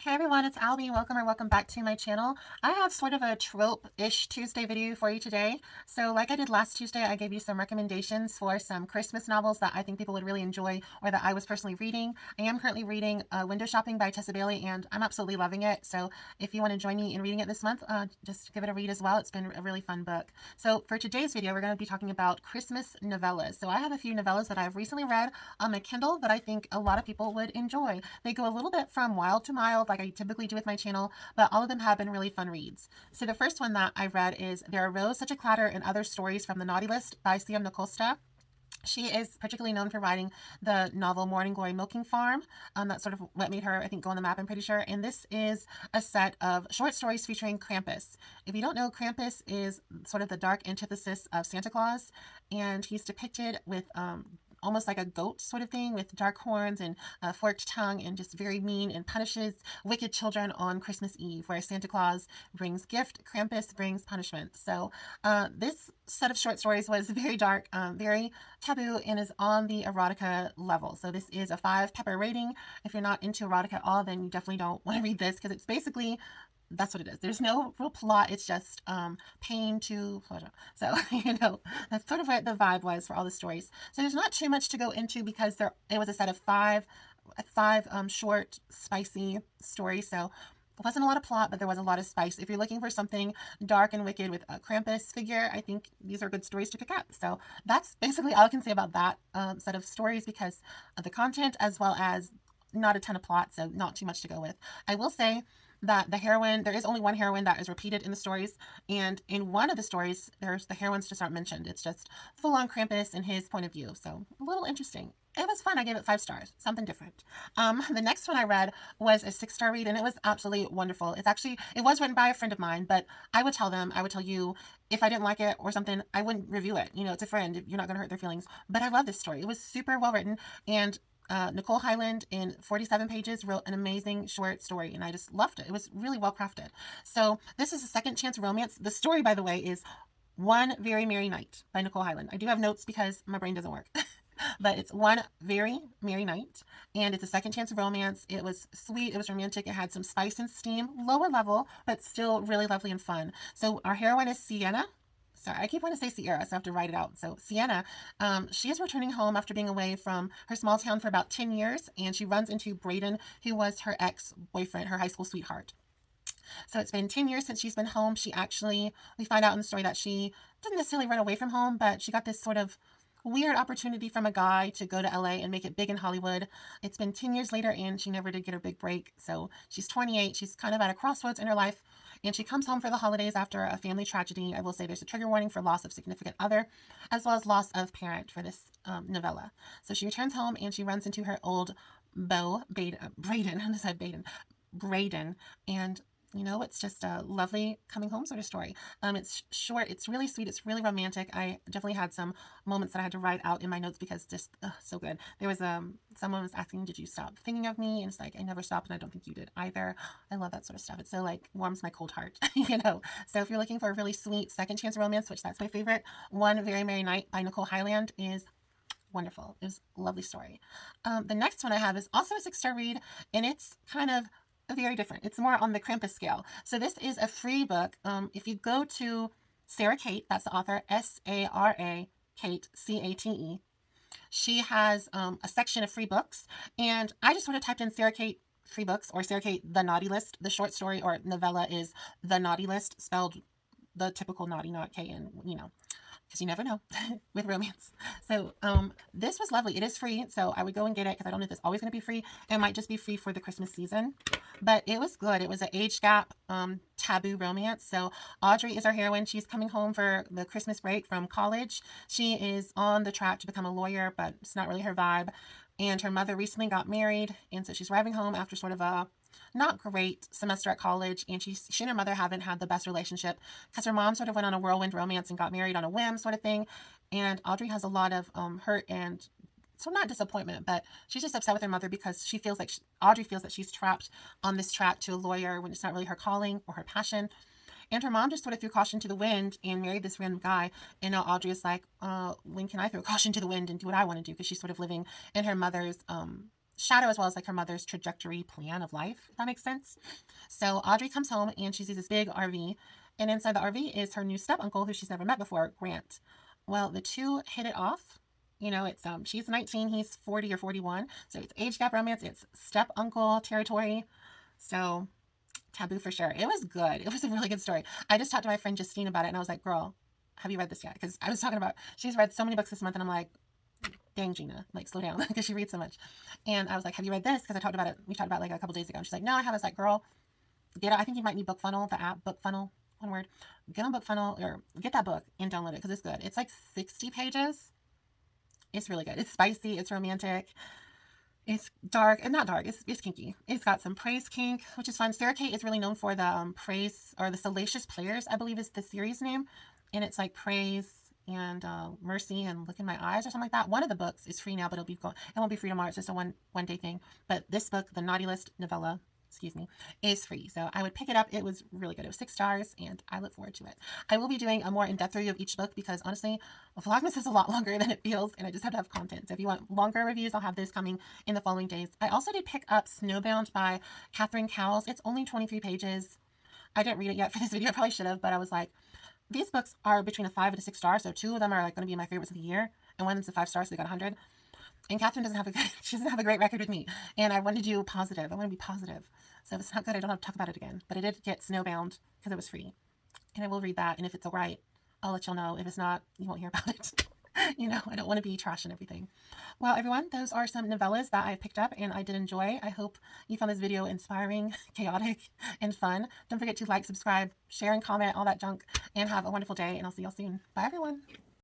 Hey everyone, it's Albie. Welcome back to my channel. I have sort of a trope-ish Tuesday video for you today. So like I did last Tuesday, I gave you some recommendations for some Christmas novels that I think people would really enjoy or that I was personally reading. I am currently reading Window Shopping by Tessa Bailey and I'm absolutely loving it. So if you want to join me in reading it this month, just give it a read as well. It's been a really fun book. So for today's video, we're going to be talking about Christmas novellas. So I have a few novellas that I've recently read on my Kindle that I think a lot of people would enjoy. They go a little bit from wild to mild, like I typically do with my channel, but all of them have been really fun reads. So the first one that I read is There Arose Such a Clatter and Other Stories from the Naughty List by C.M. Nicolsta. She is particularly known for writing the novel Morning Glory Milking Farm. That's sort of what made her, I think, go on the map, I'm pretty sure. And this is a set of short stories featuring Krampus. If you don't know, Krampus is sort of the dark antithesis of Santa Claus, and he's depicted with almost like a goat sort of thing with dark horns and a forked tongue and just very mean and punishes wicked children on Christmas Eve, where Santa Claus brings gift, Krampus brings punishment. So this set of short stories was very dark, very taboo, and is on the erotica level. So this is a 5 pepper rating. If you're not into erotica at all, then you definitely don't want to read this because it's basically that's what it is. There's no real plot. It's just pain to pleasure. So, that's sort of what the vibe was for all the stories. So there's not too much to go into because it was a set of five short, spicy stories. So it wasn't a lot of plot, but there was a lot of spice. If you're looking for something dark and wicked with a Krampus figure, I think these are good stories to pick up. So that's basically all I can say about that set of stories because of the content as well as not a ton of plot, so not too much to go with. I will say that the heroine, there is only one heroine that is repeated in the stories, and in one of the stories, the heroines just aren't mentioned. It's just full on Krampus and his point of view, so a little interesting. It was fun. I gave it 5 stars, something different. The next one I read was a 6-star read, and it was absolutely wonderful. It was written by a friend of mine, but I would tell you, if I didn't like it or something, I wouldn't review it. It's a friend. You're not going to hurt their feelings. But I love this story. It was super well written, and Nicole Highland, in 47 pages, wrote an amazing short story, and I just loved it. It was really well crafted. So this is a second chance romance. The story, by the way, is One Very Merry Night by Nicole Highland. I do have notes because my brain doesn't work. But it's One Very Merry Night, and it's a second chance romance. It was sweet, it was romantic, it had some spice and steam, lower level, but still really lovely and fun. So our heroine is Sienna. Sorry, I keep wanting to say Sierra, so I have to write it out. So Sienna, she is returning home after being away from her small town for about 10 years, and she runs into Braden, who was her ex-boyfriend, her high school sweetheart. So it's been 10 years since she's been home. We find out in the story that she didn't necessarily run away from home, but she got this sort of weird opportunity from a guy to go to LA and make it big in Hollywood. It's been 10 years later and she never did get her big break. So she's 28. She's kind of at a crossroads in her life and she comes home for the holidays after a family tragedy. I will say there's a trigger warning for loss of significant other as well as loss of parent for this novella. So she returns home and she runs into her old beau, Braden, I said Baden, Braden, and it's just a lovely coming home sort of story. It's short, it's really sweet, it's really romantic. I definitely had some moments that I had to write out in my notes because just so good. There was someone was asking, "Did you stop thinking of me?" And it's like I never stopped, and I don't think you did either. I love that sort of stuff. It so like warms my cold heart, So if you're looking for a really sweet second chance romance, which that's my favorite, One Very Merry Night by Nicole Highland is wonderful. It was a lovely story. The next one I have is also a 6-star read, and it's kind of very different. It's more on the Krampus scale. So this is a free book. If you go to Sarah Kate, that's the author, Sara Kate, Cate, she has a section of free books, and I just sort of typed in Sarah Kate free books or Sarah Kate the Naughty List. The short story or novella is The Naughty List, spelled the typical naughty, not K-N, because you never know with romance. So this was lovely. It is free, so I would go and get it because I don't know if it's always going to be free. It might just be free for the Christmas season, but it was good. It was an age gap taboo romance. So Audrey is our heroine. She's coming home for the Christmas break from college. She is on the track to become a lawyer, but it's not really her vibe. And her mother recently got married, and so she's arriving home after sort of a not great semester at college, and she and her mother haven't had the best relationship because her mom sort of went on a whirlwind romance and got married on a whim sort of thing, and Audrey has a lot of hurt and so not disappointment, but she's just upset with her mother because Audrey feels that she's trapped on this track to a lawyer when it's not really her calling or her passion. And her mom just sort of threw caution to the wind and married this random guy. And now Audrey is like, when can I throw caution to the wind and do what I want to do? Because she's sort of living in her mother's shadow as well as like her mother's trajectory plan of life, if that makes sense. So Audrey comes home and she sees this big RV, and inside the RV is her new step uncle who she's never met before, Grant. Well, the two hit it off. You know, it's she's 19, he's 40 or 41. So it's age gap romance, it's step uncle territory. So taboo for sure. It was good. It was a really good story. I just talked to my friend Justine about it and I was like, girl, have you read this yet? Because I was talking about, she's read so many books this month and I'm like, dang, Gina, like slow down because she reads so much. And I was like, have you read this? Because I talked about it. We talked about it like a couple days ago. And she's like, no, I haven't. I was like, girl, get it. I think you might need BookFunnel, the app, BookFunnel, one word. Get on BookFunnel or get that book and download it because it's good. It's like 60 pages. It's really good. It's spicy. It's romantic. It's dark and not dark. It's kinky. It's got some praise kink, which is fun. Sarah Kate is really known for the praise or the Salacious Players, I believe is the series name. And it's like praise and mercy and look in my eyes or something like that. One of the books is free now, but it won't be free tomorrow. It's just a one day thing. But this book, the Naughty List novella, excuse me, is free. So I would pick it up. It was really good. It was 6 stars and I look forward to it. I will be doing a more in-depth review of each book because honestly, Vlogmas is a lot longer than it feels and I just have to have content. So if you want longer reviews, I'll have this coming in the following days. I also did pick up Snowbound by Catherine Cowles. It's only 23 pages. I didn't read it yet for this video. I probably should have, but I was like, these books are between a 5 and a 6 stars. So 2 of them are like going to be my favorites of the year. And one's a 5 stars, so they got 100. And Catherine she doesn't have a great record with me. And I want to do positive. I want to be positive. So if it's not good, I don't have to talk about it again. But I did get Snowbound because it was free. And I will read that. And if it's all right, I'll let y'all know. If it's not, you won't hear about it. You know, I don't want to be trashing everything. Well, everyone, those are some novellas that I picked up and I did enjoy. I hope you found this video inspiring, chaotic, and fun. Don't forget to like, subscribe, share, and comment, all that junk. And have a wonderful day. And I'll see y'all soon. Bye, everyone.